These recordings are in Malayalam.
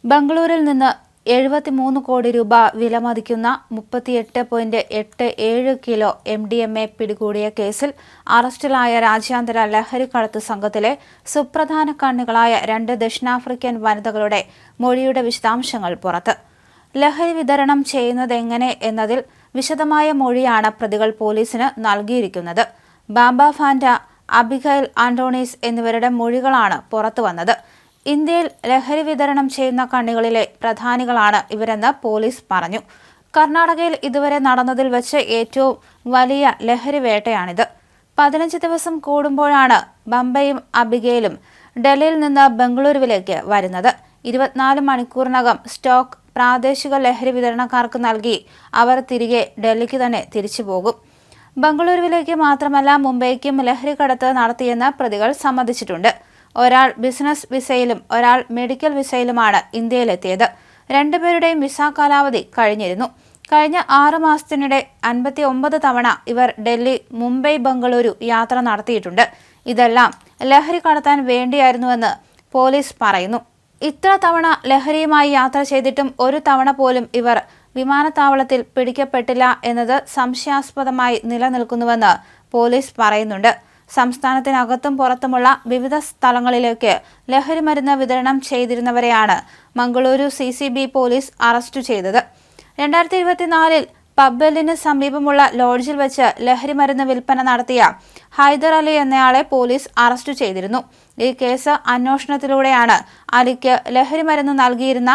ബംഗളൂരിൽ നിന്ന് 73 കോടി രൂപ വിലമതിക്കുന്ന 38.87 കിലോ MDMA പിടികൂടിയ കേസിൽ അറസ്റ്റിലായ രാജ്യാന്തര ലഹരിക്കടത്ത് സംഘത്തിലെ സുപ്രധാന കണ്ണികളായ 2 ദക്ഷിണാഫ്രിക്കൻ വനിതകളുടെ മൊഴിയുടെ വിശദാംശങ്ങൾ പുറത്ത്. ലഹരി വിതരണം ചെയ്യുന്നതെങ്ങനെ എന്നതിൽ വിശദമായ മൊഴിയാണ് പ്രതികൾ പോലീസിന് നൽകിയിരിക്കുന്നത്. ബാംബ ഫാന്റ, അബിഗൈൽ ആന്റോണീസ് എന്നിവരുടെ മൊഴികളാണ് പുറത്തുവന്നത്. ഇന്ത്യയിൽ ലഹരി വിതരണം ചെയ്യുന്ന കണ്ണികളിലെ പ്രധാനികളാണ് ഇവരെന്ന് പോലീസ് പറഞ്ഞു. കർണാടകയിൽ ഇതുവരെ നടന്നതിൽ വെച്ച് ഏറ്റവും വലിയ ലഹരി വേട്ടയാണിത്. 15 ദിവസം കൂടുമ്പോഴാണ് ബംബയും അബിഗയിലും ഡൽഹിയിൽ നിന്ന് ബംഗളൂരുവിലേക്ക് വരുന്നത്. 24 മണിക്കൂറിനകം സ്റ്റോക്ക് പ്രാദേശിക ലഹരി വിതരണക്കാർക്ക് നൽകി അവർ തിരികെ ഡൽഹിക്ക് തന്നെ തിരിച്ചു പോകും. ബംഗളൂരുവിലേക്ക് മാത്രമല്ല മുംബൈക്കും ലഹരി കടത്ത് നടത്തിയെന്ന് പ്രതികൾ സമ്മതിച്ചിട്ടുണ്ട്. ഒരാൾ ബിസിനസ് വിസയിലും ഒരാൾ മെഡിക്കൽ വിസയിലുമാണ് ഇന്ത്യയിലെത്തിയത്. 2 പേരുടെയും വിസ കാലാവധി കഴിഞ്ഞിരുന്നു. കഴിഞ്ഞ 6 മാസത്തിനിടെ 59 തവണ ഇവർ ഡൽഹി, മുംബൈ, ബംഗളൂരു യാത്ര നടത്തിയിട്ടുണ്ട്. ഇതെല്ലാം ലഹരി കടത്താൻ വേണ്ടിയായിരുന്നുവെന്ന് പോലീസ് പറയുന്നു. ഇത്ര തവണ ലഹരിയുമായി യാത്ര ചെയ്തിട്ടും ഒരു തവണ പോലും ഇവർ വിമാനത്താവളത്തിൽ പിടിക്കപ്പെട്ടില്ല എന്നത് സംശയാസ്പദമായി നിലനിൽക്കുന്നുവെന്ന് പോലീസ് പറയുന്നുണ്ട്. സംസ്ഥാനത്തിനകത്തും പുറത്തുമുള്ള വിവിധ സ്ഥലങ്ങളിലേക്ക് ലഹരി മരുന്ന് വിതരണം ചെയ്തിരുന്നവരെയാണ് മംഗളൂരു CCB പോലീസ് അറസ്റ്റ് ചെയ്തത്. 2024 പബ്ബലിന് സമീപമുള്ള ലോഡ്ജിൽ വെച്ച് ലഹരി മരുന്ന് വിൽപ്പന നടത്തിയ ഹൈദർ അലി എന്നയാളെ പോലീസ് അറസ്റ്റ് ചെയ്തിരുന്നു. ഈ കേസ് അന്വേഷണത്തിലൂടെയാണ് അലിക്ക് ലഹരി മരുന്ന് നൽകിയിരുന്ന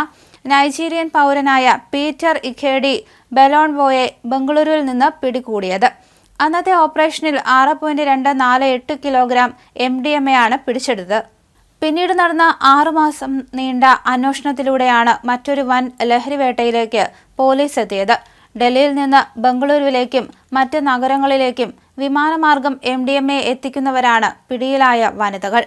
നൈജീരിയൻ പൗരനായ പീറ്റർ ഇഖേഡി ബെലോൺവോയെ ബംഗളൂരുവിൽ നിന്ന് പിടികൂടിയത്. അന്നത്തെ ഓപ്പറേഷനിൽ 6.248 കിലോഗ്രാം MDMA ആണ് പിടിച്ചെടുത്തത്. പിന്നീട് നടന്ന 6 മാസം നീണ്ട അന്വേഷണത്തിലൂടെയാണ് മറ്റൊരു വൻ ലഹരി വേട്ടയിലേക്ക് പോലീസ് എത്തിയത്. ഡൽഹിയിൽ നിന്ന് ബംഗളൂരുവിലേക്കും മറ്റ് നഗരങ്ങളിലേക്കും വിമാനമാർഗം MDMA എത്തിക്കുന്നവരാണ് പിടിയിലായ വനിതകൾ.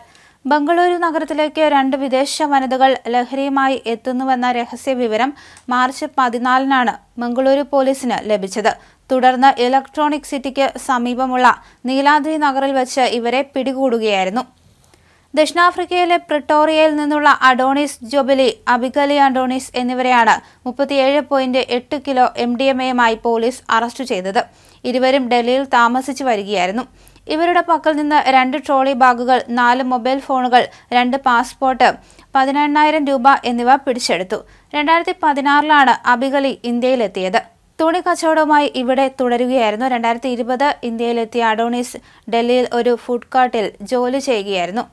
ബംഗളൂരു നഗരത്തിലേക്ക് 2 വിദേശ വനിതകൾ ലഹരിയുമായി എത്തുന്നുവെന്ന രഹസ്യ വിവരം മാർച്ച് 14-നാണ് മംഗളൂരു പോലീസിന് ലഭിച്ചത്. തുടർന്ന് ഇലക്ട്രോണിക് സിറ്റിക്ക് സമീപമുള്ള നീലാദ്രി നഗറിൽ വെച്ച് ഇവരെ പിടികൂടുകയായിരുന്നു. ദക്ഷിണാഫ്രിക്കയിലെ പ്രിട്ടോറിയയിൽ നിന്നുള്ള അഡോണിസ് ജൊബിലി, അബിഗലി ആന്റോണീസ് എന്നിവരെയാണ് 37.8 കിലോ MDMAയുമായി പോലീസ് അറസ്റ്റ് ചെയ്തത്. ഇരുവരും ഡൽഹിയിൽ താമസിച്ചു വരികയായിരുന്നു. ഇവരുടെ പക്കൽ നിന്ന് 2 ട്രോളി ബാഗുകൾ, 4 മൊബൈൽ ഫോണുകൾ, 2 പാസ്പോർട്ട്, 18,000 രൂപ എന്നിവ പിടിച്ചെടുത്തു. 2016-ലാണ് അബിഗലി ഇന്ത്യയിലെത്തിയത്. തുണി കച്ചവടവുമായി ഇവിടെ തുടരുകയായിരുന്നു. 2020 ഇന്ത്യയിലെത്തിയ അഡോണീസ് ഡൽഹിയിൽ ഒരു ഫുഡ് കോർട്ടിൽ ജോലി ചെയ്യുകയായിരുന്നു.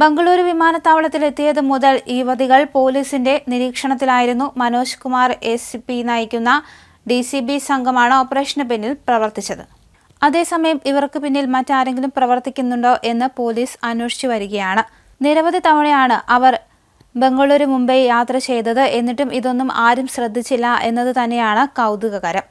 ബംഗളൂരു വിമാനത്താവളത്തിലെത്തിയത് മുതൽ യുവതികൾ പോലീസിന്റെ നിരീക്ഷണത്തിലായിരുന്നു. മനോജ് കുമാർ ACP നയിക്കുന്ന DCB സംഘമാണ് ഓപ്പറേഷന് പിന്നിൽ പ്രവർത്തിച്ചത്. അതേസമയം ഇവർക്ക് പിന്നിൽ മറ്റാരെങ്കിലും പ്രവർത്തിക്കുന്നുണ്ടോ എന്ന് പോലീസ് അന്വേഷിച്ചു വരികയാണ്. നിരവധി തവണയാണ് അവർ ബംഗളൂരു, മുംബൈ യാത്ര ചെയ്തത്. എന്നിട്ടും ഇതൊന്നും ആരും ശ്രദ്ധിച്ചില്ല എന്നത് തന്നെയാണ് കൗതുകകരം.